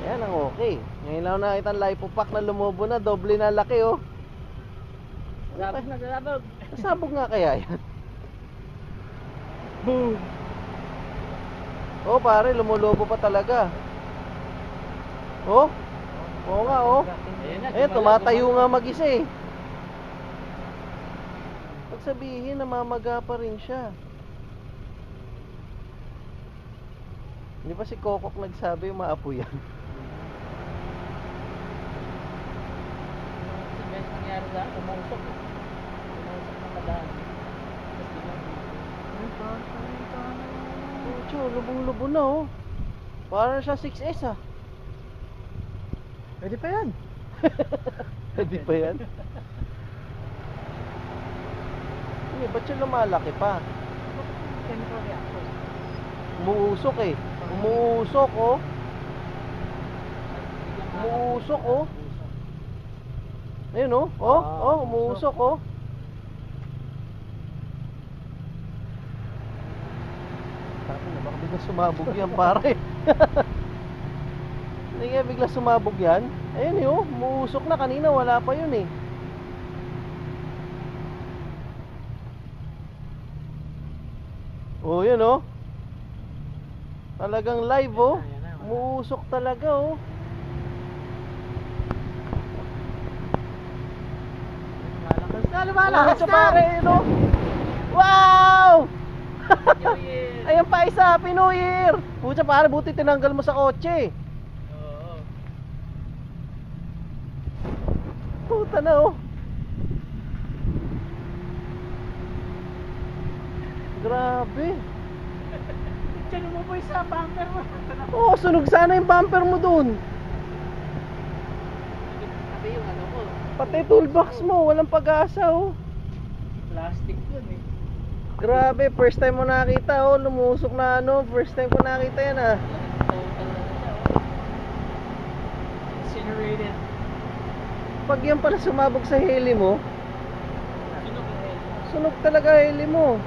Yan ang okay. Ngayon lang nakita ang lipo pack na lumubo na, doble na laki oh. Sabog na sabog. Sabog nga kaya yan. Boom. Oh pare, lumulobo pa talaga. Oh. Oo nga oh. Eh, tumatayo nga mag-isa eh. Pag sabihin, namamaga pa rin siya. Hindi pa si Kokok nagsabi maapo yan? Best nangyari sa umusok eh. Umusok ng kadaan. Pucho, lubong-lubo na oh. Parang siya 6S ah. Pwede pa yan. Pwede pa yan? Hindi, ba't siya lumalaki pa? Chemical reaction. Umuusok eh. Umuusok oh. Umuusok oh. Ayun oh. Oh, oh, umuusok oh. Sabi na, baka bigla sumabog yan pare. Hindi nga bigla sumabog yan. Ayun eh oh, umuusok na. Kanina wala pa yun eh. Oh, yun oh. Talagang live oh. Umuusok talaga oh. Lumalakas Sa pare no. Wow! Ayan pa isa, Happy New Year. Pucha pare, buti tinanggal mo sa kotse. Oo. Puta na oh. Grabe. Diyan mo boy sa bumper mo. Oh, sunog sana yung bumper mo dun. Sabi yung ano ko. Pati toolbox mo, walang pag-asa oh. Plastic yun eh. Grabe, first time mo nakita oh, lumusok na ano, first time ko nakita yan ah. Total na siya oh. Incinerated. Pag yan pala sumabog sa heli mo, Sunog na eh. sunog talaga heli mo.